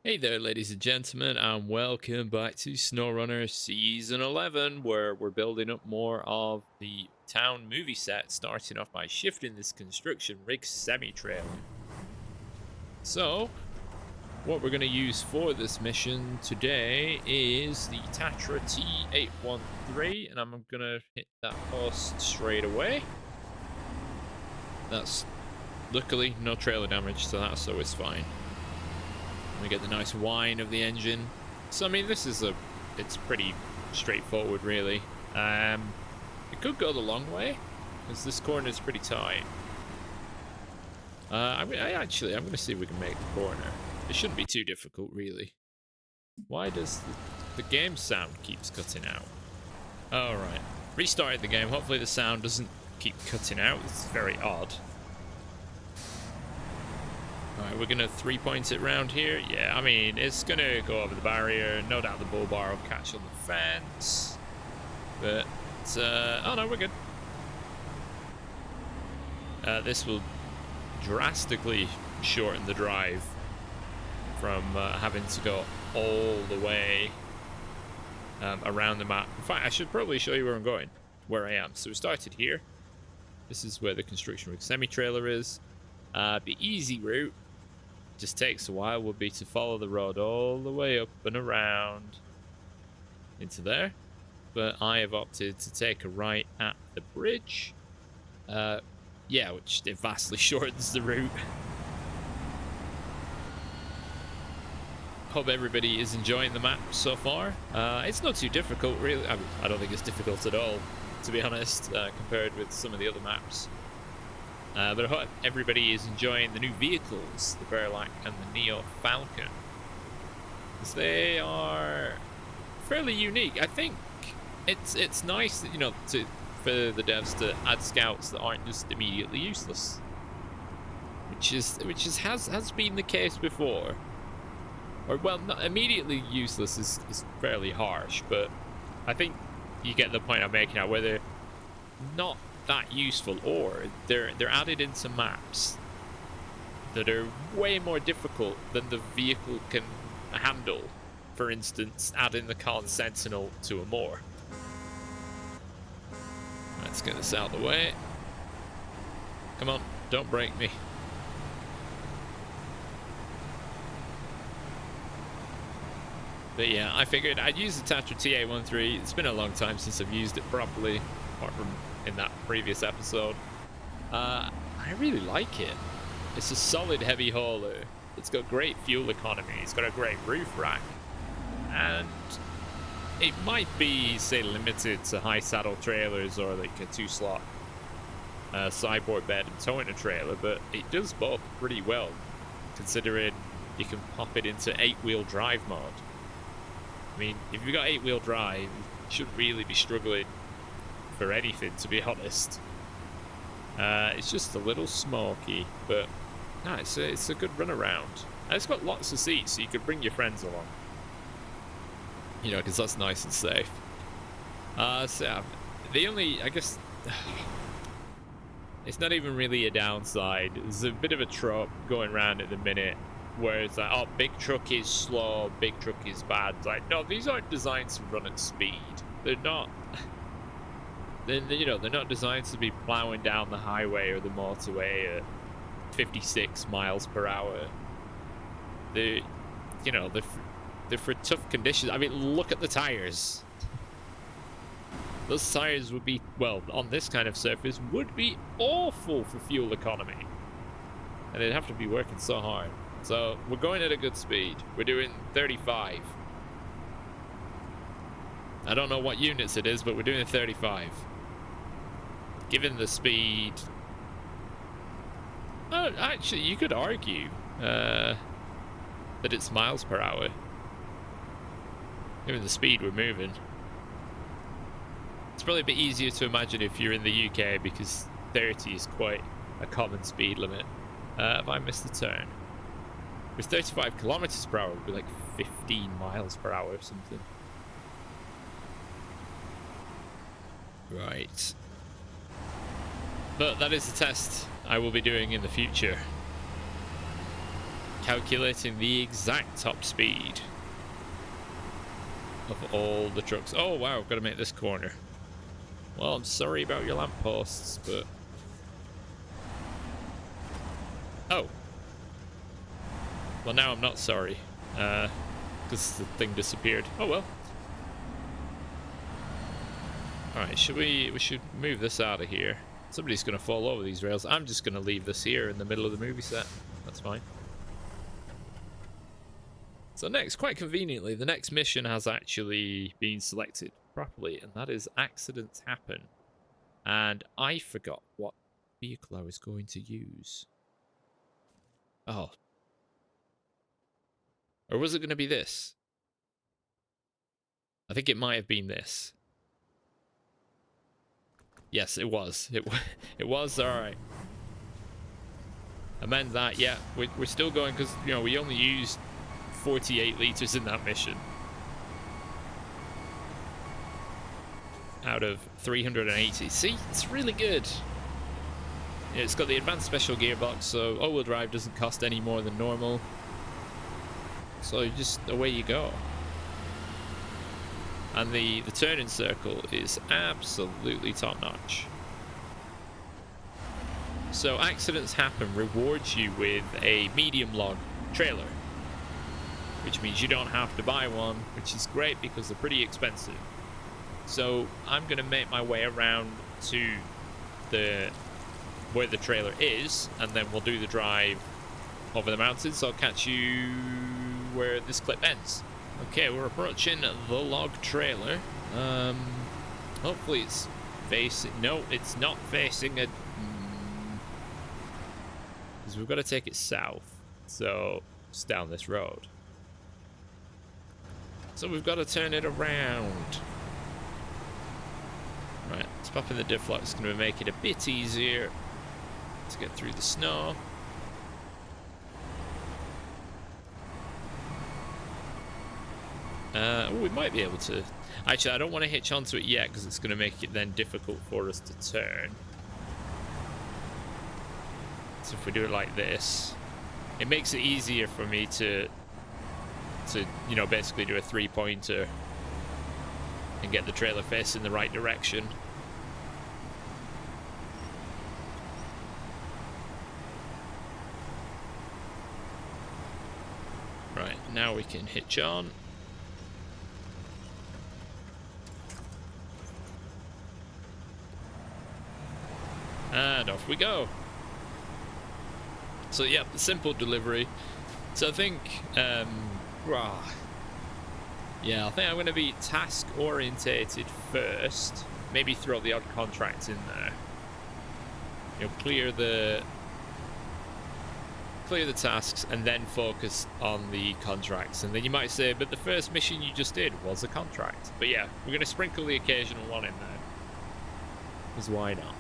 Hey there, ladies and gentlemen, and welcome back to Snowrunner Season 11, where we're building up more of the town movie set, starting off by shifting this construction rig semi-trailer. So, what we're going to use for this mission today is the TATRA T813, and I'm going to hit that post straight away. That's luckily no trailer damage to that, so it's fine. We get the nice whine of the engine. So I mean, it's pretty straightforward, really. It could go the long way, because this corner is pretty tight. I'm going to see if we can make the corner. It shouldn't be too difficult, really. Why does the game sound keeps cutting out? All right, restarted the game. Hopefully the sound doesn't keep cutting out. It's very odd. Alright, we're gonna 3-point it round here. Yeah, I mean, it's gonna go over the barrier. No doubt the bull bar will catch on the fence. But, oh no, we're good. This will drastically shorten the drive from having to go all the way around the map. In fact, I should probably show you where I'm going, where I am. So we started here. This is where the construction rig semi-trailer is. The easy route, just takes a while, would be to follow the road all the way up and around into there, but I have opted to take a right at the bridge. Yeah, which it vastly shortens the route. Hope everybody is enjoying the map so far. It's not too difficult, really. I don't think it's difficult at all, to be honest, compared with some of the other maps. But I hope everybody is enjoying the new vehicles, the Verlac and the Neo Falcon, because they are fairly unique. I think it's nice that, for the devs to add scouts that aren't just immediately useless, which has been the case before. Or well, not immediately useless is fairly harsh, but I think you get the point I'm making out, where they're not that useful, or they're added into maps that are way more difficult than the vehicle can handle. For instance, adding the Con Sentinel to a moor. Let's get this out of the way. Come on, don't break me. But yeah, I figured I'd use the TATRA TA13. It's been a long time since I've used it properly, apart from in that previous episode. I really like it. It's a solid heavy hauler. It's got great fuel economy. It's got a great roof rack. And it might be, say, limited to high saddle trailers or like a 2-slot sideboard bed and towing a trailer, but it does both pretty well, considering you can pop it into 8-wheel drive mode. I mean, if you've got 8-wheel drive, you shouldn't really be struggling for anything, to be honest. It's just a little smoky, but no, it's a good run around. And it's got lots of seats, so you could bring your friends along. Because that's nice and safe. So the only, I guess, it's not even really a downside. There's a bit of a trope going around at the minute, where it's like, oh, big truck is slow, big truck is bad. It's like, no, these aren't designed to run at speed. They're not. They're not designed to be plowing down the highway or the motorway at 56 miles per hour. They're for tough conditions. I mean, look at the tires. Those tires would be, well, on this kind of surface, would be awful for fuel economy. And they'd have to be working so hard. So we're going at a good speed. We're doing 35. I don't know what units it is, but we're doing 35. Given the speed... Oh, actually, you could argue that it's miles per hour. Given the speed we're moving. It's probably a bit easier to imagine if you're in the UK, because 30 is quite a common speed limit. Have I missed the turn? With 35 kilometers per hour, it would be like 15 miles per hour or something. Right. But that is a test I will be doing in the future. calculating the exact top speed of all the trucks. Oh wow, I've got to make this corner. Well, I'm sorry about your lampposts, but... Oh. Well, now I'm not sorry. Because the thing disappeared. Oh well. Alright, we should move this out of here. Somebody's going to fall over these rails. I'm just going to leave this here in the middle of the movie set. That's fine. So next, quite conveniently, the next mission has actually been selected properly, and that is Accidents Happen. And I forgot what vehicle I was going to use. Oh. Or was it going to be this? I think it might have been this. Yes, it was. It was. All right. Amend that. Yeah, we're still going because, you know, we only used 48 liters in that mission out of 380. See, it's really good. Yeah, it's got the advanced special gearbox, so all-wheel drive doesn't cost any more than normal. So just away you go. And the turning circle is absolutely top-notch. So Accidents Happen rewards you with a medium log trailer, which means you don't have to buy one, which is great because they're pretty expensive. So I'm going to make my way around to where the trailer is, and then we'll do the drive over the mountains. So I'll catch you where this clip ends. Okay, we're approaching the log trailer. Hopefully it's facing... No, it's not facing a... Because we've got to take it south. So, it's down this road. So we've got to turn it around. Right, let's pop in the diff lock. It's going to make it a bit easier to get through the snow. We might be able to... Actually, I don't want to hitch onto it yet because it's going to make it then difficult for us to turn. So if we do it like this, it makes it easier for me to you know, basically do a three-pointer and get the trailer facing the right direction. Right, now we can hitch on. And off we go. So yeah, the simple delivery. So I think, yeah, I think I'm going to be task orientated first. Maybe throw the odd contract in there. You know, clear the tasks and then focus on the contracts. And then you might say, but the first mission you just did was a contract. But yeah, we're going to sprinkle the occasional one in there. Because why not?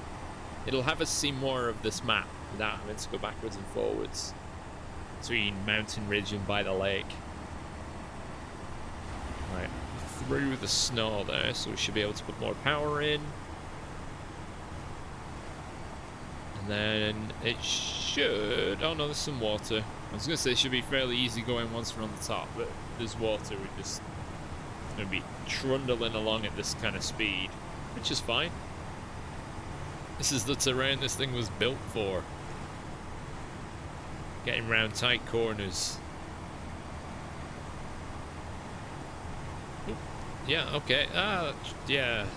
It'll have us see more of this map without having to go backwards and forwards between Mountain Ridge and by the lake. Right, through the snow there, so we should be able to put more power in. And then it should... Oh no, there's some water. I was going to say it should be fairly easy going once we're on the top, but there's water. We're just going to be trundling along at this kind of speed, which is fine. This is the terrain this thing was built for. Getting around tight corners. Oop. Yeah, okay. Yeah.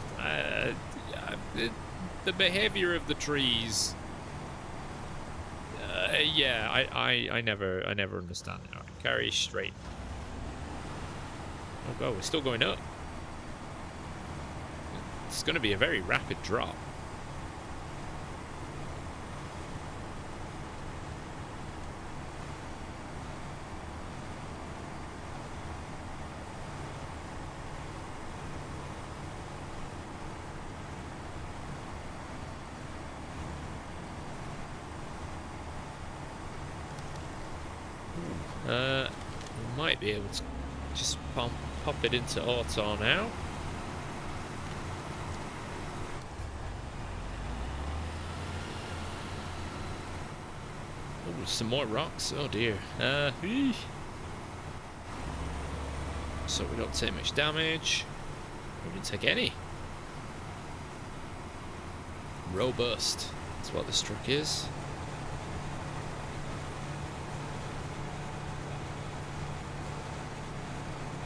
The behavior of the trees. Yeah, I never understand it. Right, carry straight. Oh god, we're still going up. It's going to be a very rapid drop. We might be able to just pop it into auto now. Oh, some more rocks. Oh dear. So we don't take much damage. We didn't take any. Robust. That's what this truck is.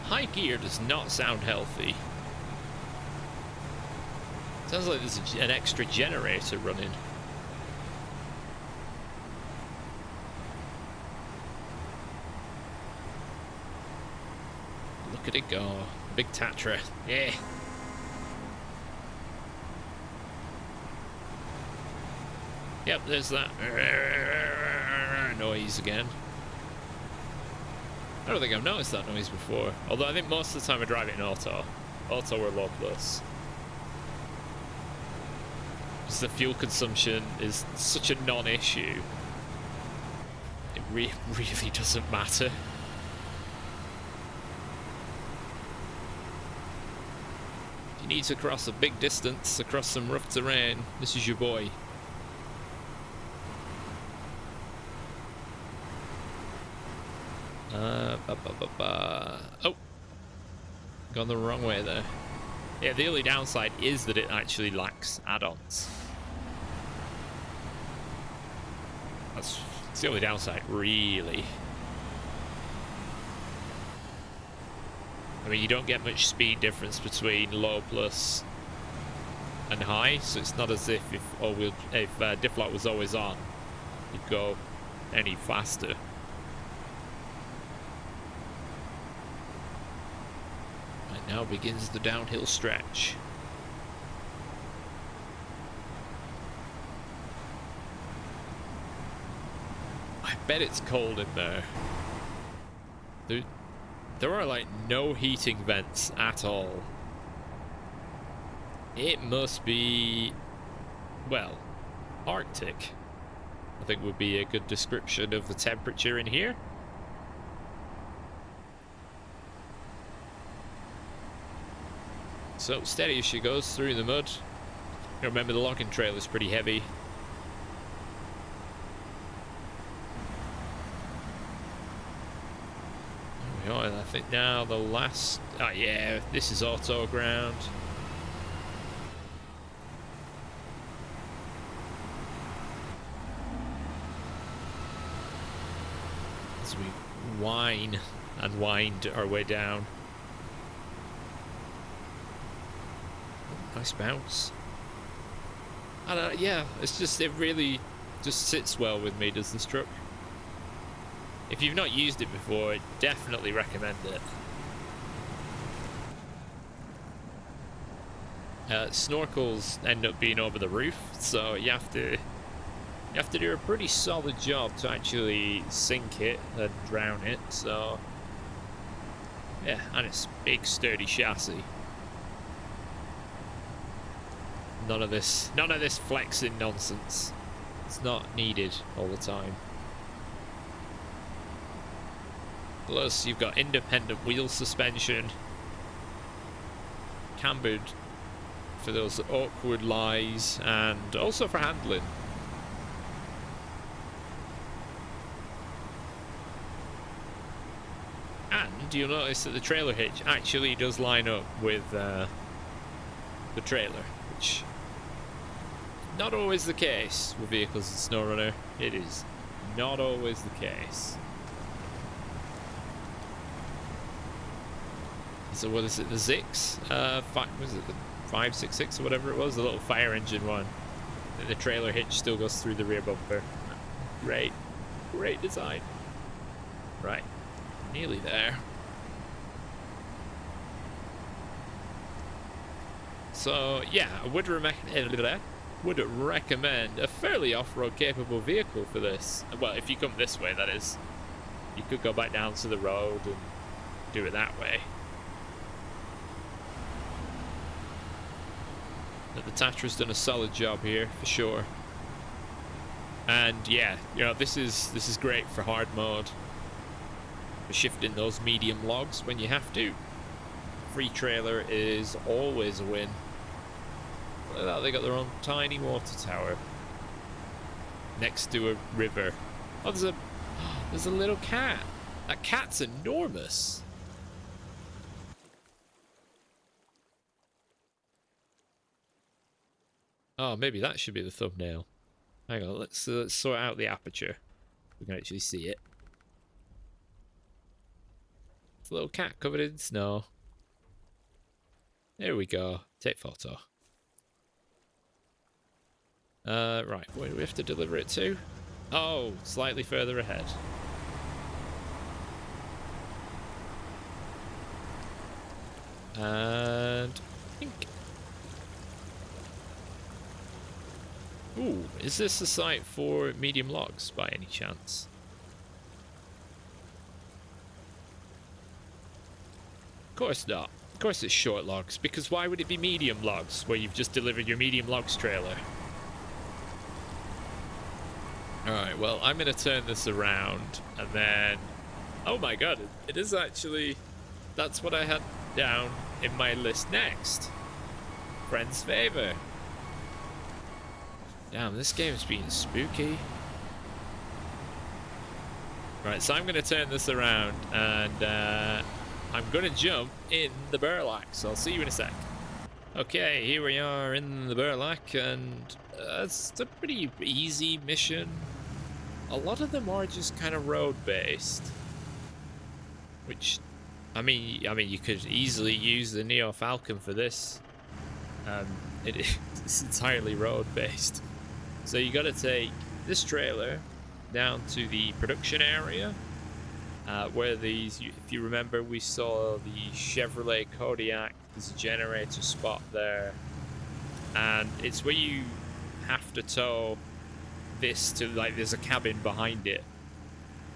High gear does not sound healthy. Sounds like there's an extra generator running. Look at it go. Big TATRA. Yeah. Yep, there's that noise again. I don't think I've noticed that noise before. Although I think most of the time I drive it in auto. Auto or low plus. Because the fuel consumption is such a non-issue. It really doesn't matter. If you need to cross a big distance across some rough terrain, this is your boy. Oh, gone the wrong way there. Yeah, the only downside is that it actually lacks add-ons. That's the only downside, really. I mean, you don't get much speed difference between low plus and high, so it's not as if diff lock was always on, you'd go any faster. Now begins the downhill stretch. I bet it's cold in there. There are like no heating vents at all. It must be, well, Arctic, I think would be a good description of the temperature in here. So steady as she goes through the mud. You remember the logging trail is pretty heavy. There we are. I think now the last. Oh yeah, this is auto ground. As we whine and wind our way down. Nice bounce. And yeah, it really just sits well with me, does this truck. If you've not used it before, I'd definitely recommend it. Snorkels end up being over the roof, so you have to do a pretty solid job to actually sink it and drown it. So yeah, and it's big sturdy chassis. None of this flexing nonsense. It's not needed all the time. Plus, you've got independent wheel suspension, cambered for those awkward lies, and also for handling. And you'll notice that the trailer hitch actually does line up with the trailer, which not always the case with vehicles in Snowrunner. It is not always the case. So what is it? The Zix? Was it the 566 or whatever it was? The little fire engine one. And the trailer hitch still goes through the rear bumper. Great design. Right, nearly there. So yeah, I would recommend a fairly off-road capable vehicle for this. Well, if you come this way, that is. You could go back down to the road and do it that way. But the TATRA's done a solid job here for sure. And yeah, you know, this is great for hard mode. For shifting those medium logs when you have to. Free trailer is always a win. Look at that, they got their own tiny water tower next to a river. Oh, there's a little cat. That cat's enormous. Oh, maybe that should be the thumbnail. Hang on, let's sort out the aperture. We can actually see it. It's a little cat covered in snow. There we go. Take photo. Right, where do we have to deliver it to? Oh, slightly further ahead. And I think... Ooh, is this a site for medium logs by any chance? Of course not. Of course it's short logs, because why would it be medium logs where you've just delivered your medium logs trailer? Alright, well, I'm going to turn this around, and then... Oh my god, it is actually... That's what I had down in my list next. Friend's favor. Damn, this game's being spooky. Right, so I'm going to turn this around, and I'm going to jump in the burlap, so I'll see you in a sec. Okay, here we are in the burlap, and it's a pretty easy mission. A lot of them are just kind of road-based, which, I mean, you could easily use the Neo Falcon for this. It's entirely road-based. So you got to take this trailer down to the production area, where these, if you remember, we saw the Chevrolet Kodiak. There's a generator spot there, and it's where you have to tow this to, like, there's a cabin behind it.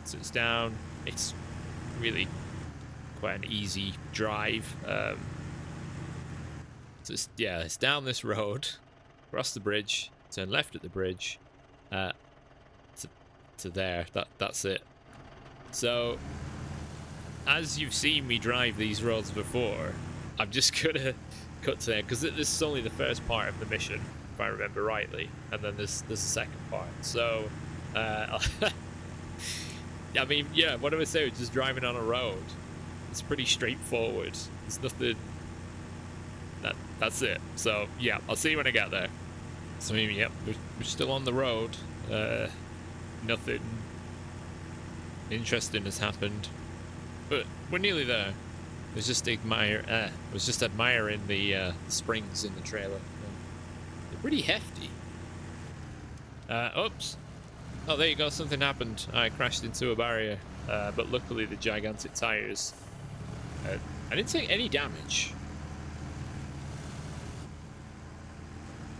So it's down. It's really quite an easy drive. So it's down this road, across the bridge, turn left at the bridge, to there. That's it. So, as you've seen me drive these roads before, I'm just gonna cut to there because this is only the first part of the mission, if I remember rightly, and then there's a second part. So, I mean, yeah, what do I say? Just driving on a road. It's pretty straightforward. There's nothing. That's it. So yeah, I'll see you when I get there. So yep, we're still on the road. Nothing interesting has happened, but we're nearly there. I was just admiring the springs in the trailer. They're pretty hefty. Oops. Oh, there you go. Something happened. I crashed into a barrier, but luckily the gigantic tires. I didn't take any damage.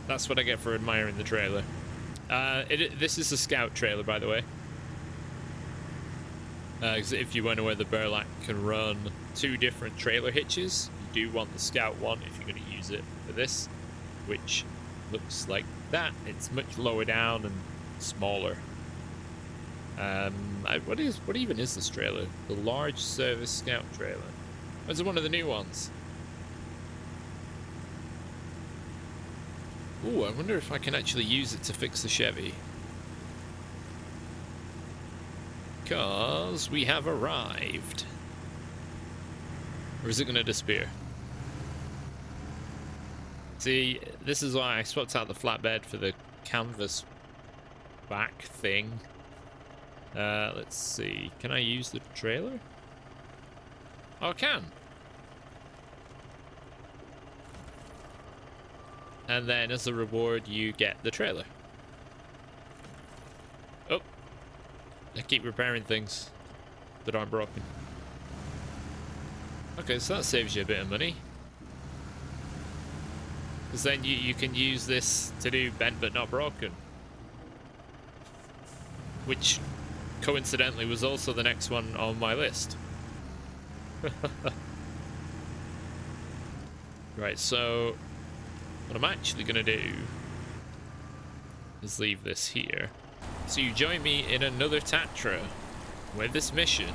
That's what I get for admiring the trailer. This is a scout trailer, by the way. Because if you wonder where the burlap can run 2 different trailer hitches, you do want the scout one if you're going to use it for this, which looks like that. It's much lower down and smaller. What even is this trailer? The large service scout trailer. Oh, it's one of the new ones. Ooh, I wonder if I can actually use it to fix the Chevy. Because we have arrived. Or is it going to disappear? See, this is why I swapped out the flatbed for the canvas back thing. Let's see. Can I use the trailer? Oh, I can. And then as a reward, you get the trailer. Oh. I keep repairing things that aren't broken. Okay, so that saves you a bit of money. Because then you can use this to do bent but not broken. Which, coincidentally, was also the next one on my list. Right, so what I'm actually going to do is leave this here. So you join me in another TATRA, where this mission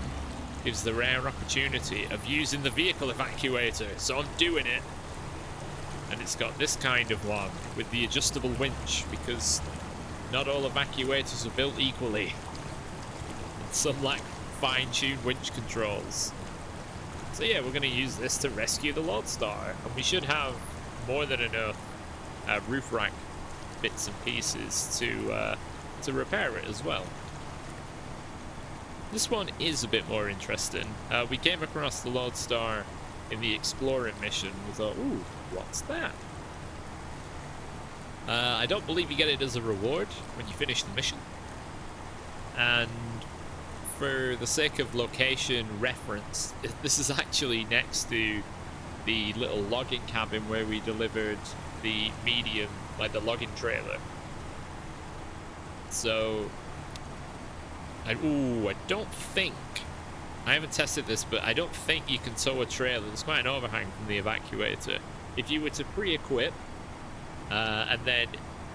gives the rare opportunity of using the vehicle evacuator. So I'm doing it. And it's got this kind of one with the adjustable winch, because not all evacuators are built equally. some like fine-tuned winch controls. So yeah, we're going to use this to rescue the Lodestar, and we should have more than enough roof rack bits and pieces to repair it as well. This one is a bit more interesting. We came across the Lodestar in the exploring mission. We thought, ooh, what's that? I don't believe you get it as a reward when you finish the mission. And for the sake of location reference, this is actually next to the little logging cabin where we delivered the medium, like the logging trailer. So, I don't think, I haven't tested this, but I don't think you can tow a trailer. There's quite an overhang from the evacuator. If you were to pre-equip, and then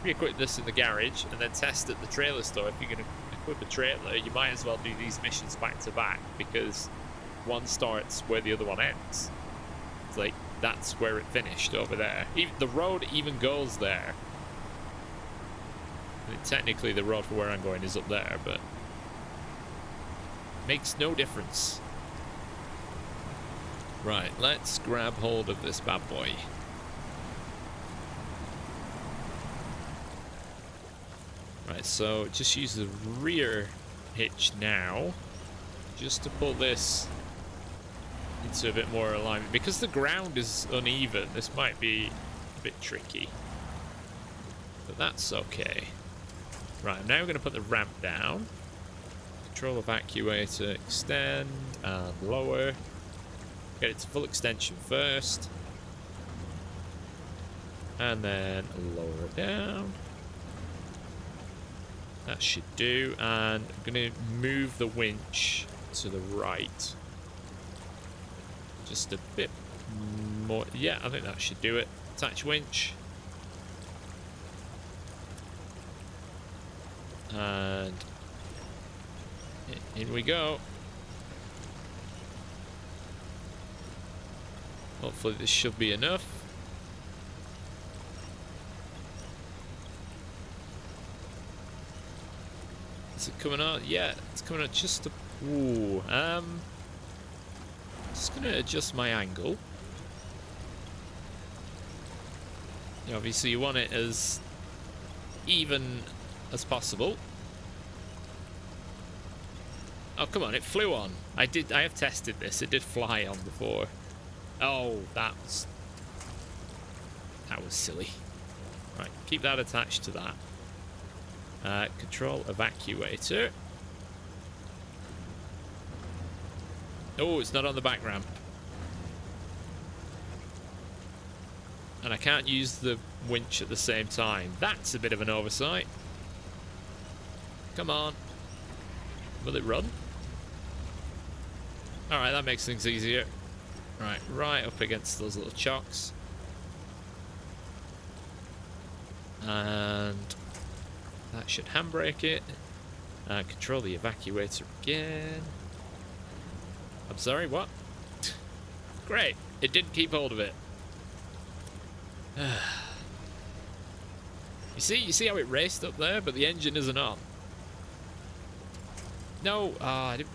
pre-equip this in the garage, and then test at the trailer store, if you're going to equip a trailer, you might as well do these missions back to back, because one starts where the other one ends. It's like, that's where it finished over there. The road even goes there. I mean, technically the road for where I'm going is up there, but makes no difference. Right, let's grab hold of this bad boy. Right, so just use the rear hitch now, just to pull this into a bit more alignment. Because the ground is uneven, this might be a bit tricky. But that's okay. Right, now we're going to put the ramp down. Control evacuator, extend, and lower. Get it to full extension first. And then lower it down. That should do, and I'm going to move the winch to the right. Just a bit more. Yeah, I think that should do it. Attach winch. And in we go. Hopefully this should be enough. Is it coming out? Yeah, it's coming out just a... Ooh, just gonna adjust my angle. Yeah, obviously you want it as even as possible. Oh, come on, it flew on. I have tested this. It did fly on before. Oh, that was silly. Right, keep that attached to that. Control evacuator. Oh, it's not on the back ramp. And I can't use the winch at the same time. That's a bit of an oversight. Come on. Will it run? Alright, that makes things easier. Right up against those little chocks. And that should handbrake it. Control the evacuator again. I'm sorry, what? Great, it didn't keep hold of it. You see how it raced up there, but the engine isn't on. No, I didn't.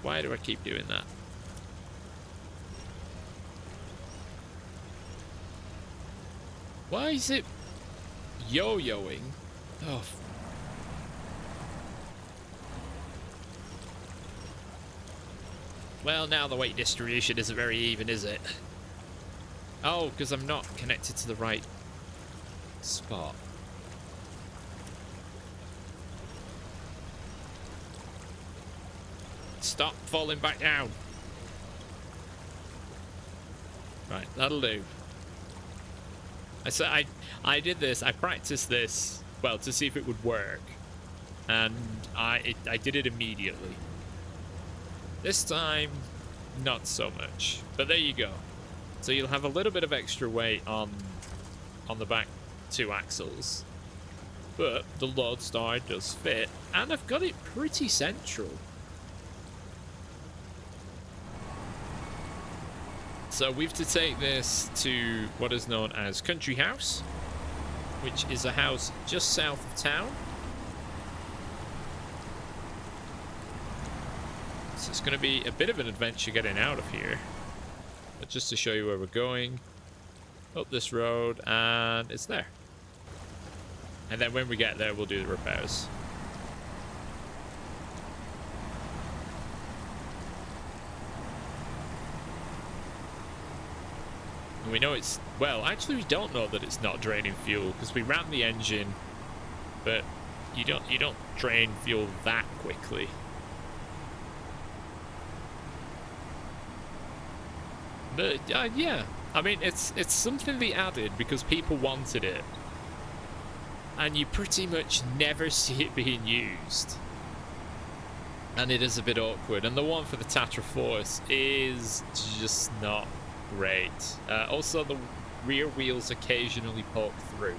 Why do I keep doing that? Why is it yo-yoing? Oh. Well, now the weight distribution isn't very even, is it? Oh, because I'm not connected to the right spot. Stop falling back down. Right, that'll do. I did this. I practiced this, well, to see if it would work, and I did it immediately. This time, not so much. But there you go. So you'll have a little bit of extra weight on the back two axles, but the Lodestar does fit, and I've got it pretty central. So we've to take this to what is known as Country House, which is a house just south of town. So it's going to be a bit of an adventure getting out of here. But just to show you where we're going, up this road, and it's there. And then when we get there, we'll do the repairs. And we know it's, well, actually we don't know that it's not draining fuel because we ran the engine, but you don't drain fuel that quickly. But yeah, I mean it's something they added because people wanted it, and you pretty much never see it being used, and it is a bit awkward. And the one for the TATRA Force is just not great. Also, the rear wheels occasionally poke through.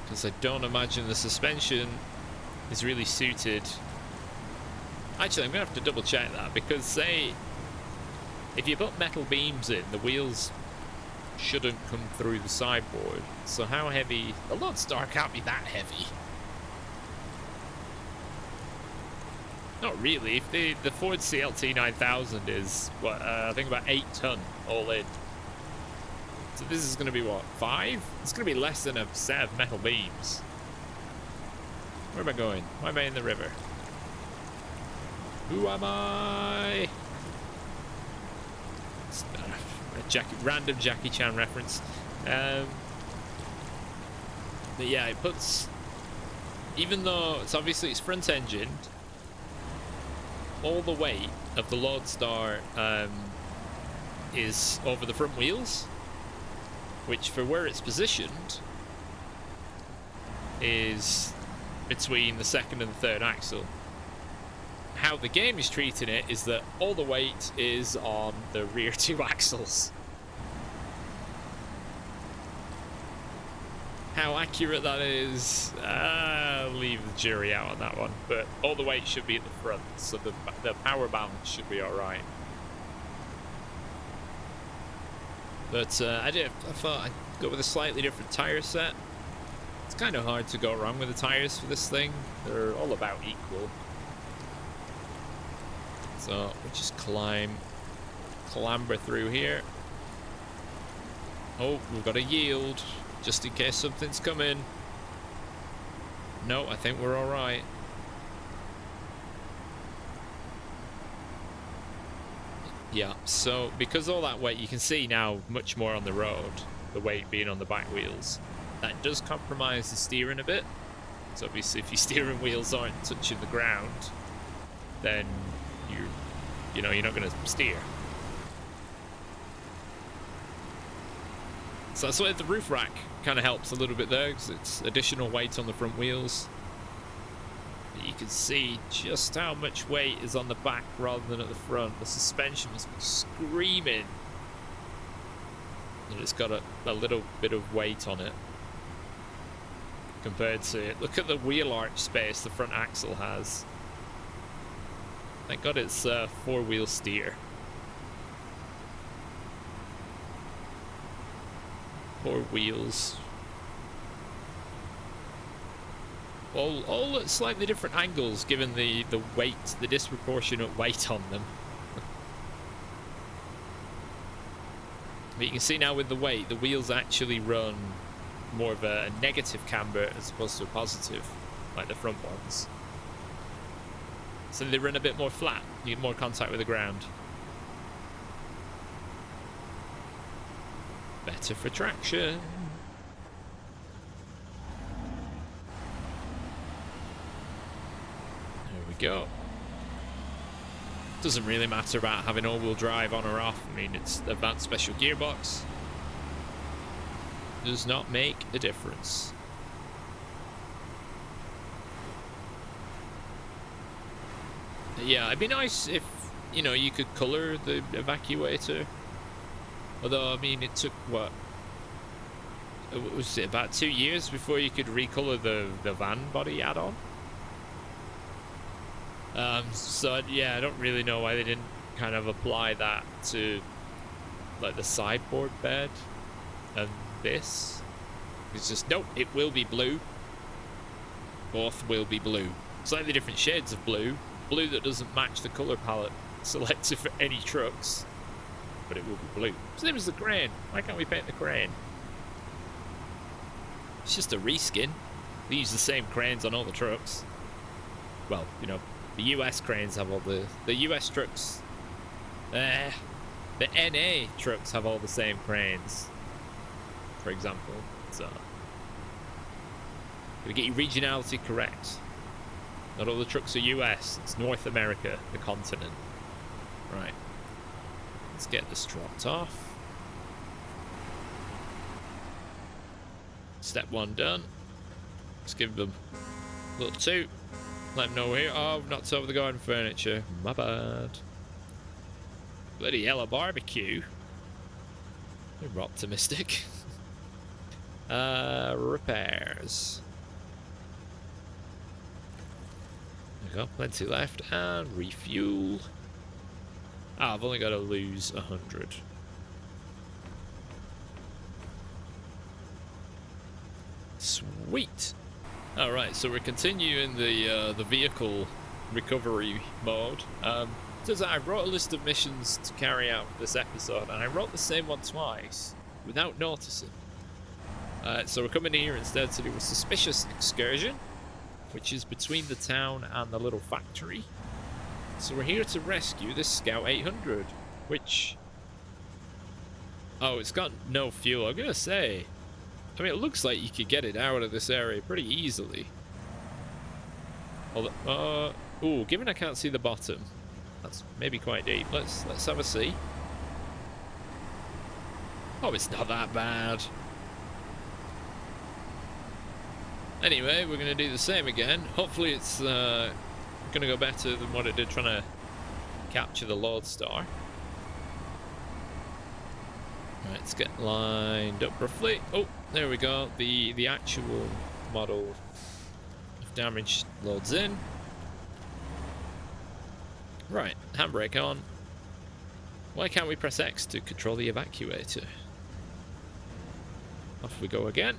Because I don't imagine the suspension is really suited. Actually, I'm going to have to double check that, because say if you put metal beams in, the wheels shouldn't come through the sideboard. So how heavy? The Lodestar can't be that heavy. Not really. If the Ford CLT 9000 is, what, I think about 8 ton all in. So this is going to be, what, 5? It's going to be less than a set of metal beams. Where am I going? Why am I in the river? Who am I? It's a random Jackie Chan reference. But yeah, it puts, even though it's obviously it's front engined, all the weight of the Lodestar is over the front wheels, which for where it's positioned is between the second and the third axle. How the game is treating it is that all the weight is on the rear 2 axles. How accurate that is, I'll leave the jury out on that one. But all the weight should be at the front, so the power balance should be alright. But I thought I'd go with a slightly different tyre set. It's kind of hard to go wrong with the tyres for this thing. They're all about equal. So we'll just clamber through here. Oh, we've got a yield, just in case something's coming. No, I think we're all right. Yeah, so because all that weight, you can see now much more on the road, the weight being on the back wheels. That does compromise the steering a bit. So obviously if your steering wheels aren't touching the ground, then you're not going to steer. So that's why the roof rack kind of helps a little bit there, because it's additional weight on the front wheels. But you can see just how much weight is on the back rather than at the front. The suspension must be screaming. And it's got a little bit of weight on it compared to it. Look at the wheel arch space the front axle has. Thank God it's 4-wheel steer. Four wheels. All at slightly different angles given the weight, the disproportionate weight on them. But you can see now with the weight, the wheels actually run more of a negative camber as opposed to a positive, like the front ones. So they run a bit more flat, you get more contact with the ground. Better for traction. There we go. Doesn't really matter about having all-wheel drive on or off. I mean, it's advanced special gearbox. Does not make a difference. Yeah, it'd be nice if, you could colour the evacuator. Although, I mean, it took, what? Was it about 2 years before you could recolor the van body add-on? So, yeah, I don't really know why they didn't kind of apply that to, like, the sideboard bed and this. It's just, nope, it will be blue. both will be blue. Slightly different shades of blue. Blue that doesn't match the colour palette selected for any trucks, but it will be blue. Same as the crane. Why can't we paint the crane? It's just a reskin. They use the same cranes on all the trucks. Well, you know, the US cranes have all the US trucks. The NA trucks have all the same cranes, for example. So, gotta get your regionality correct. Not all the trucks are US. It's North America, the continent. Right. Let's get this dropped off. Step 1 done. Let's give them a little toot. Let them know we're here. Oh, I've knocked over the garden furniture. My bad. Bloody yellow barbecue. We're optimistic. Repairs. There we go. Plenty left. And refuel. Ah, I've only got to lose 100. Sweet. All right, so we're continuing the vehicle recovery mode. Turns out I wrote a list of missions to carry out for this episode, and I wrote the same one twice without noticing. So we're coming here instead to do a suspicious excursion, which is between the town and the little factory. So we're here to rescue this Scout 800, which... Oh, it's got no fuel. I'm gonna say... I mean, it looks like you could get it out of this area pretty easily. Although, ooh, given I can't see the bottom, that's maybe quite deep. Let's have a see. Oh, it's not that bad. Anyway, we're going to do the same again. Hopefully it's going to go better than what it did trying to capture the Lodestar. Right, let's get lined up roughly. Oh, there we go. The actual model of damage loads in. Right, handbrake on. Why can't we press X to control the evacuator? Off we go again.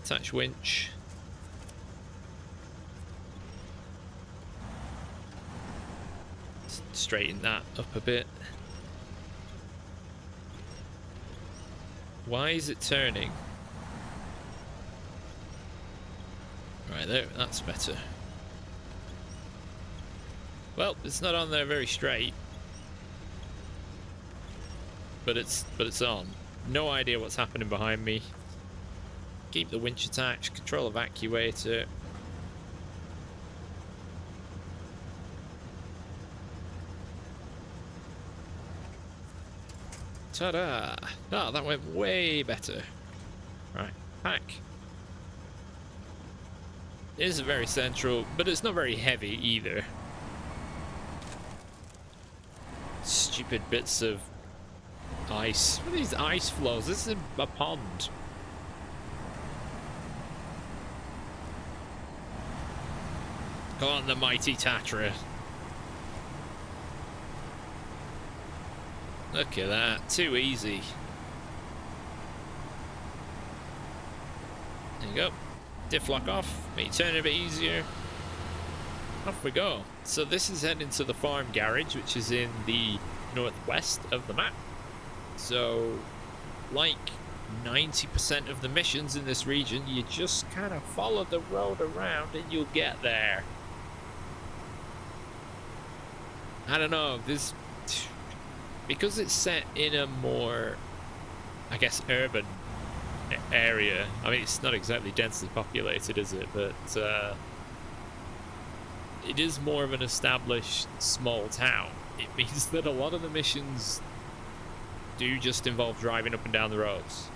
Attach winch. Straighten that up a bit. Why is it turning? Right there, that's better. Well, it's not on there very straight, but it's on. No idea what's happening behind me. Keep the winch attached. Control evacuator. Ta-da! Oh, that went way better. Right, pack. It isn't very central, but it's not very heavy either. Stupid bits of ice. What are these ice flows? This is a pond. Go on, the mighty TATRA. Look at that, too easy. There you go. Diff lock off, make it turn a bit easier. Off we go. So this is heading to the farm garage, which is in the northwest of the map. So, like 90% of the missions in this region, you just kind of follow the road around and you'll get there. I don't know, this... Because it's set in a more, I guess, urban area. I mean, it's not exactly densely populated, is it? But it is more of an established small town. It means that a lot of the missions do just involve driving up and down the roads,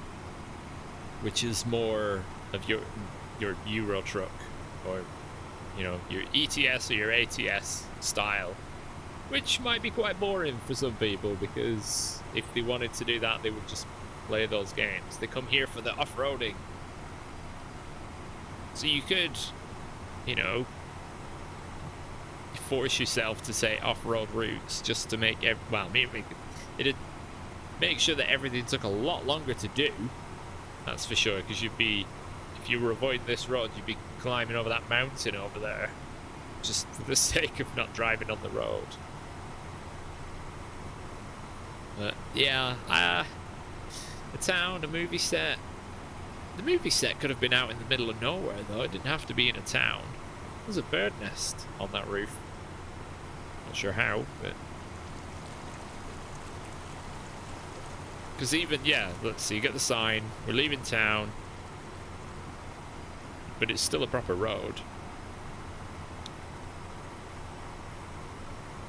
which is more of your Euro truck, or you know, your ETS or your ATS style. Which might be quite boring for some people, because if they wanted to do that, they would just play those games. They come here for the off-roading. So you could, you know, force yourself to say off-road routes just to make well, maybe it'd make sure that everything took a lot longer to do. That's for sure, because you'd be, if you were avoiding this road, you'd be climbing over that mountain over there, just for the sake of not driving on the road. But yeah, a town, a movie set. The movie set could have been out in the middle of nowhere, though. It didn't have to be in a town. There's a bird nest on that roof. Not sure how, but... Because even, yeah, let's see, you get the sign, we're leaving town, but it's still a proper road.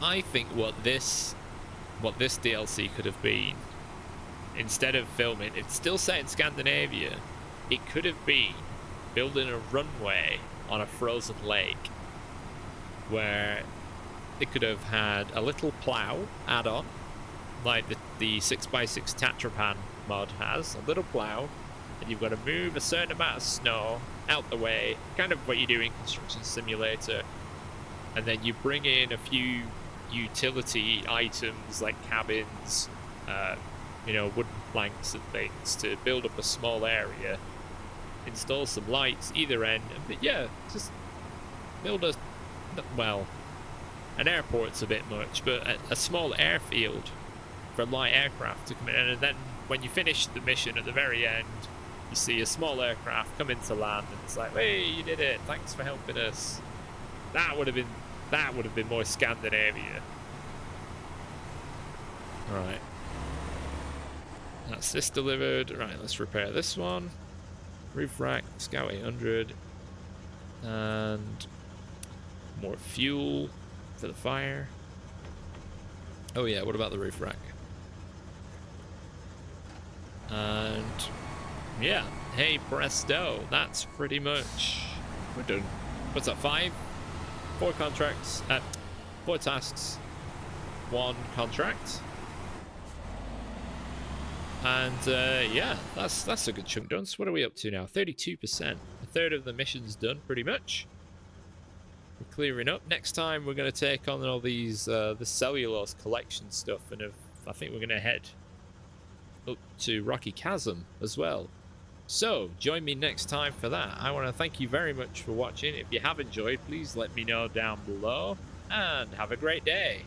I think what this DLC could have been, instead of filming, it's still set in Scandinavia, it could have been building a runway on a frozen lake, where they could have had a little plow add-on, like the 6x6 TATRA mod has, a little plow, and you've got to move a certain amount of snow out the way, kind of what you do in Construction Simulator, and then you bring in a few utility items like cabins, you know, wooden planks and things to build up a small area, install some lights either end, but yeah, just build a, well, an airport's a bit much, but a small airfield for light aircraft to come in, and then when you finish the mission at the very end, you see a small aircraft come into land, and it's like, hey, you did it, thanks for helping us. That would have been more Scandinavia. Right. That's this delivered. Right, let's repair this one. Roof rack, Scout 800. And more fuel for the fire. Oh yeah, what about the roof rack? And yeah, hey presto, that's pretty much, we're done. What's that, 4 contracts, 4 tasks, 1 contract. And yeah, that's a good chunk done. So what are we up to now? 32%. A third of the mission's done, pretty much. We're clearing up. Next time we're going to take on all these the cellulose collection stuff, and I think we're going to head up to Rocky Chasm as well. So join me next time for that. I want to thank you very much for watching. If you have enjoyed, please let me know down below, and have a great day.